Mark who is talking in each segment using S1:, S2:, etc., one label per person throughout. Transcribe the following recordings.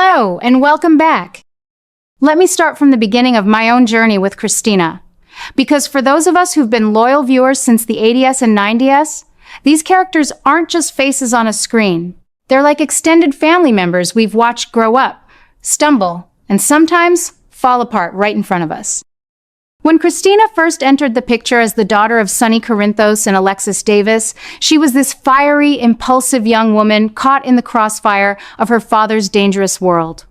S1: Hello, and welcome back. Let me start from the beginning of my own journey with Kristina. Because for those of us who've been loyal viewers since the 80s and 90s, these characters aren't just faces on a screen. They're like extended family members we've watched grow up, stumble, and sometimes fall apart right in front of us. When Kristina first entered the picture as the daughter of Sonny Corinthos and Alexis Davis, she was this fiery, impulsive young woman caught in the crossfire of her father's dangerous world.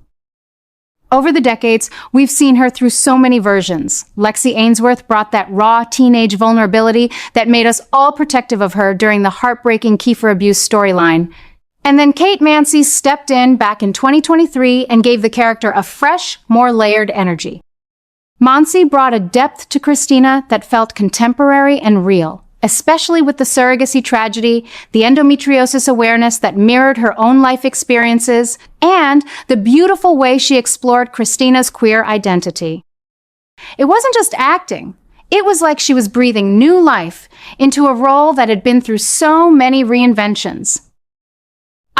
S1: Over the decades, we've seen her through so many versions. Lexi Ainsworth brought that raw teenage vulnerability that made us all protective of her during the heartbreaking Kiefer abuse storyline. And then Kate Mansi stepped in back in 2023 and gave the character a fresh, more layered energy. Mansi brought a depth to Kristina that felt contemporary and real, especially with the surrogacy tragedy, the endometriosis awareness that mirrored her own life experiences, and the beautiful way she explored Kristina's queer identity. It wasn't just acting. It was like she was breathing new life into a role that had been through so many reinventions.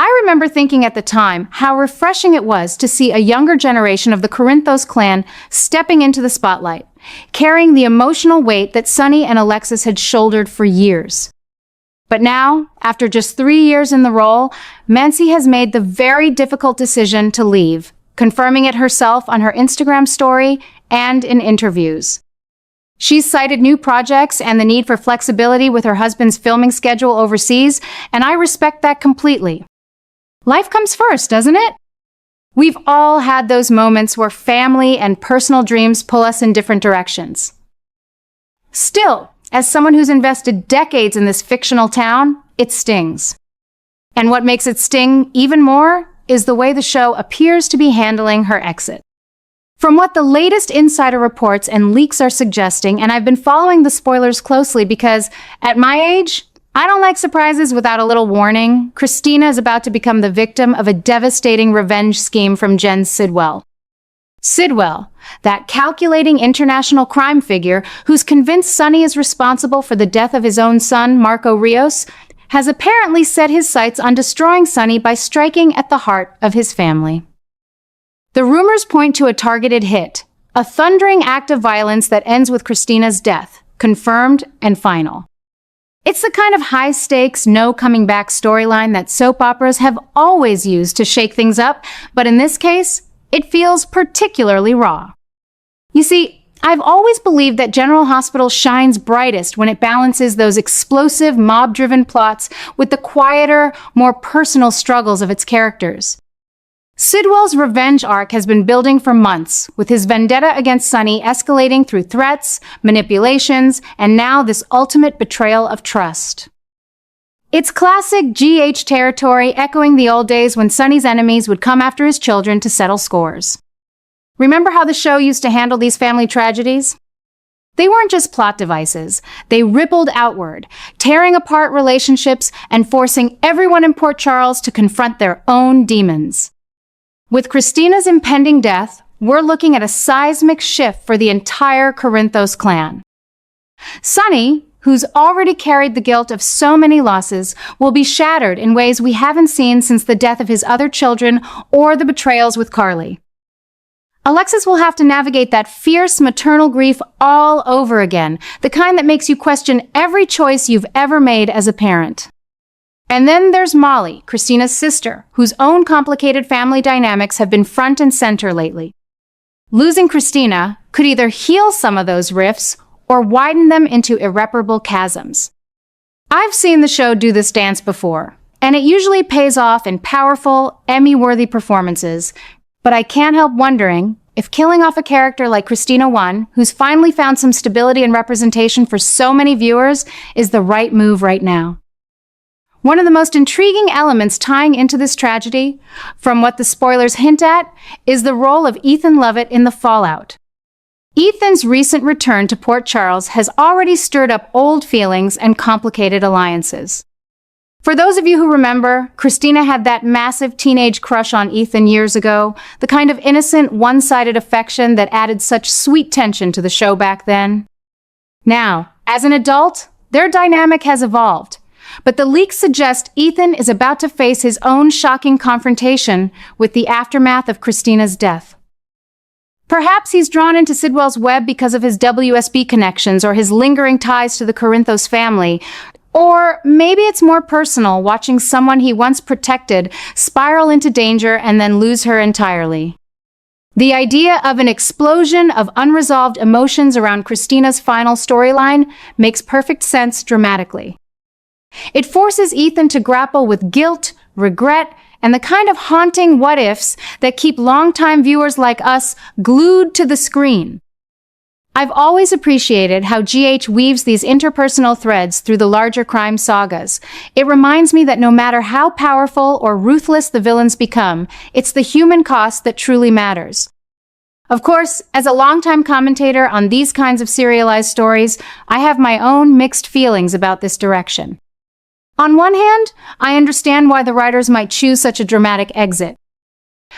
S1: I remember thinking at the time how refreshing it was to see a younger generation of the Corinthos clan stepping into the spotlight, carrying the emotional weight that Sonny and Alexis had shouldered for years. But now, after just 3 years in the role, Mansi has made the very difficult decision to leave, confirming it herself on her Instagram story and in interviews. She's cited new projects and the need for flexibility with her husband's filming schedule overseas, and I respect that completely. Life comes first, doesn't it? We've all had those moments where family and personal dreams pull us in different directions. Still, as someone who's invested decades in this fictional town, it stings. And what makes it sting even more is the way the show appears to be handling her exit. From what the latest insider reports and leaks are suggesting, and I've been following the spoilers closely because, at my age, I don't like surprises without a little warning. Kristina is about to become the victim of a devastating revenge scheme from Jen Sidwell. Sidwell, that calculating international crime figure who's convinced Sonny is responsible for the death of his own son, Marco Rios, has apparently set his sights on destroying Sonny by striking at the heart of his family. The rumors point to a targeted hit, a thundering act of violence that ends with Kristina's death, confirmed and final. It's the kind of high-stakes, no-coming-back storyline that soap operas have always used to shake things up, but in this case, it feels particularly raw. You see, I've always believed that General Hospital shines brightest when it balances those explosive, mob-driven plots with the quieter, more personal struggles of its characters. Sidwell's revenge arc has been building for months, with his vendetta against Sonny escalating through threats, manipulations, and now this ultimate betrayal of trust. It's classic GH territory, echoing the old days when Sonny's enemies would come after his children to settle scores. Remember how the show used to handle these family tragedies? They weren't just plot devices. They rippled outward, tearing apart relationships and forcing everyone in Port Charles to confront their own demons. With Kristina's impending death, we're looking at a seismic shift for the entire Corinthos clan. Sonny, who's already carried the guilt of so many losses, will be shattered in ways we haven't seen since the death of his other children or the betrayals with Carly. Alexis will have to navigate that fierce maternal grief all over again, the kind that makes you question every choice you've ever made as a parent. And then there's Molly, Kristina's sister, whose own complicated family dynamics have been front and center lately. Losing Kristina could either heal some of those rifts or widen them into irreparable chasms. I've seen the show do this dance before, and it usually pays off in powerful, Emmy-worthy performances, but I can't help wondering if killing off a character like Kristina One, who's finally found some stability and representation for so many viewers, is the right move right now. One of the most intriguing elements tying into this tragedy, from what the spoilers hint at, is the role of Ethan Lovett in the fallout. Ethan's recent return to Port Charles has already stirred up old feelings and complicated alliances. For those of you who remember, Kristina had that massive teenage crush on Ethan years ago, the kind of innocent, one-sided affection that added such sweet tension to the show back then. Now, as an adult, their dynamic has evolved. but the leaks suggest Ethan is about to face his own shocking confrontation with the aftermath of Kristina's death. Perhaps he's drawn into Sidwell's web because of his WSB connections or his lingering ties to the Corinthos family. Or maybe it's more personal, watching someone he once protected spiral into danger and then lose her entirely. The idea of an explosion of unresolved emotions around Kristina's final storyline makes perfect sense dramatically. It forces Ethan to grapple with guilt, regret, and the kind of haunting what-ifs that keep longtime viewers like us glued to the screen. I've always appreciated how GH weaves these interpersonal threads through the larger crime sagas. It reminds me that no matter how powerful or ruthless the villains become, it's the human cost that truly matters. Of course, as a longtime commentator on these kinds of serialized stories, I have my own mixed feelings about this direction. On one hand, I understand why the writers might choose such a dramatic exit.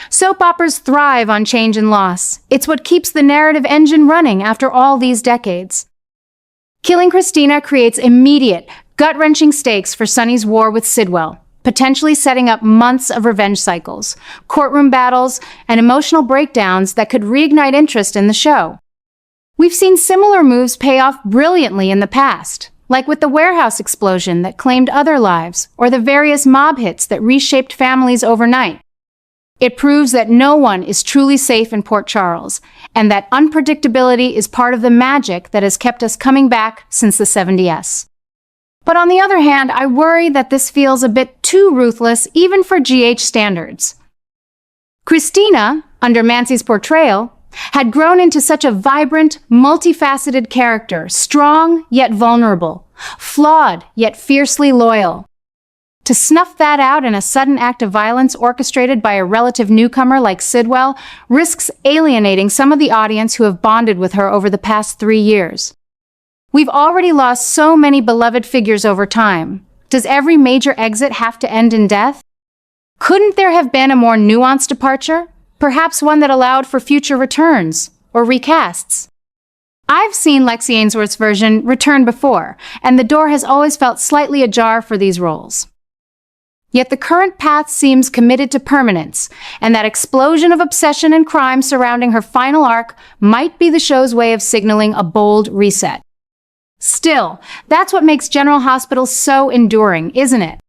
S1: Soap operas thrive on change and loss. It's what keeps the narrative engine running after all these decades. Killing Kristina creates immediate, gut-wrenching stakes for Sonny's war with Sidwell, potentially setting up months of revenge cycles, courtroom battles, and emotional breakdowns that could reignite interest in the show. We've seen similar moves pay off brilliantly in the past, like with the warehouse explosion that claimed other lives, or the various mob hits that reshaped families overnight. It proves that no one is truly safe in Port Charles, and that unpredictability is part of the magic that has kept us coming back since the 70s. But on the other hand, I worry that this feels a bit too ruthless even for GH standards. Kristina, under Mansi's portrayal, had grown into such a vibrant, multifaceted character, strong yet vulnerable, flawed yet fiercely loyal. To snuff that out in a sudden act of violence orchestrated by a relative newcomer like Sidwell risks alienating some of the audience who have bonded with her over the past 3 years. We've already lost so many beloved figures over time. Does every major exit have to end in death? Couldn't there have been a more nuanced departure? Perhaps one that allowed for future returns or recasts. I've seen Lexi Ainsworth's version return before, and the door has always felt slightly ajar for these roles. Yet the current path seems committed to permanence, and that explosion of obsession and crime surrounding her final arc might be the show's way of signaling a bold reset. Still, that's what makes General Hospital so enduring, isn't it?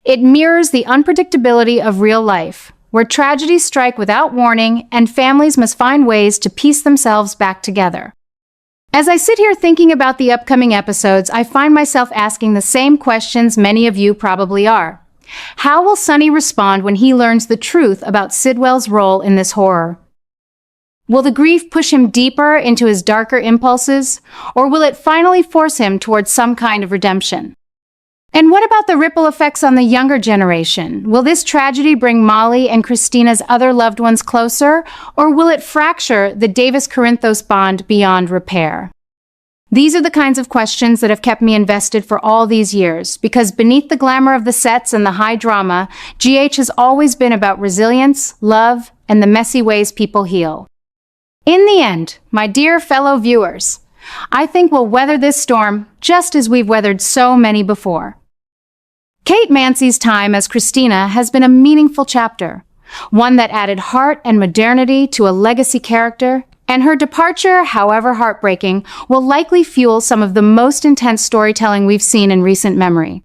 S1: It mirrors the unpredictability of real life, where tragedies strike without warning and families must find ways to piece themselves back together. As I sit here thinking about the upcoming episodes, I find myself asking the same questions many of you probably are. How will Sonny respond when he learns the truth about Sidwell's role in this horror? Will the grief push him deeper into his darker impulses, or will it finally force him towards some kind of redemption? And what about the ripple effects on the younger generation? Will this tragedy bring Molly and Kristina's other loved ones closer, or will it fracture the Davis-Corinthos bond beyond repair? These are the kinds of questions that have kept me invested for all these years, because beneath the glamour of the sets and the high drama, GH has always been about resilience, love, and the messy ways people heal. In the end, my dear fellow viewers, I think we'll weather this storm just as we've weathered so many before. Kate Mansi's time as Kristina has been a meaningful chapter, one that added heart and modernity to a legacy character, and her departure, however heartbreaking, will likely fuel some of the most intense storytelling we've seen in recent memory.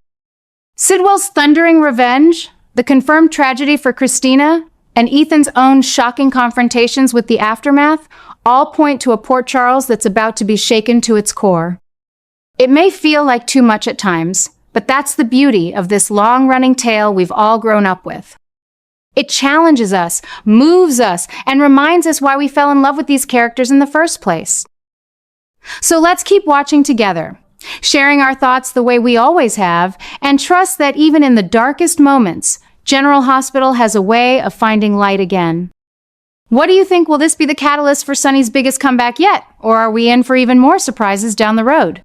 S1: Sidwell's thundering revenge, the confirmed tragedy for Kristina, and Ethan's own shocking confrontations with the aftermath all point to a Port Charles that's about to be shaken to its core. It may feel like too much at times, but that's the beauty of this long-running tale we've all grown up with. It challenges us, moves us, and reminds us why we fell in love with these characters in the first place. So let's keep watching together, sharing our thoughts the way we always have, and trust that even in the darkest moments, General Hospital has a way of finding light again. What do you think? Will this be the catalyst for Sonny's biggest comeback yet? Or are we in for even more surprises down the road?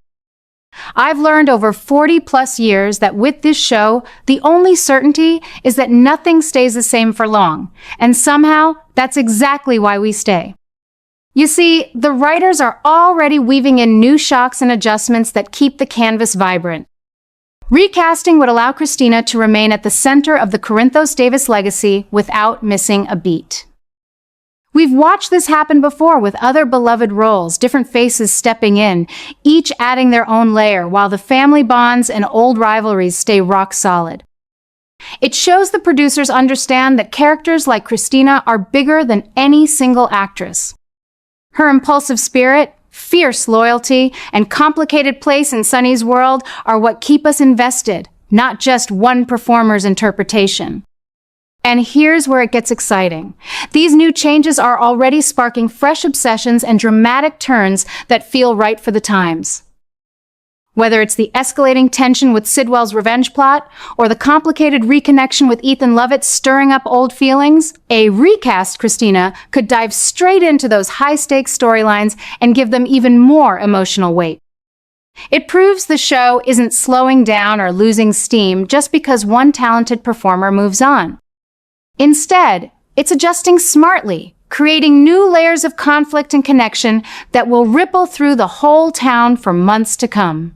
S1: I've learned over 40+ years that with this show, the only certainty is that nothing stays the same for long. And somehow, that's exactly why we stay. You see, the writers are already weaving in new shocks and adjustments that keep the canvas vibrant. Recasting would allow Kristina to remain at the center of the Corinthos Davis legacy without missing a beat. We've watched this happen before with other beloved roles, different faces stepping in, each adding their own layer while the family bonds and old rivalries stay rock solid. It shows the producers understand that characters like Kristina are bigger than any single actress. Her impulsive spirit, fierce loyalty, and complicated place in Sunny's world are what keep us invested, not just one performer's interpretation. And here's where it gets exciting. These new changes are already sparking fresh obsessions and dramatic turns that feel right for the times. Whether it's the escalating tension with Sidwell's revenge plot, or the complicated reconnection with Ethan Lovett stirring up old feelings, a recast Kristina could dive straight into those high-stakes storylines and give them even more emotional weight. It proves the show isn't slowing down or losing steam just because one talented performer moves on. Instead, it's adjusting smartly, creating new layers of conflict and connection that will ripple through the whole town for months to come.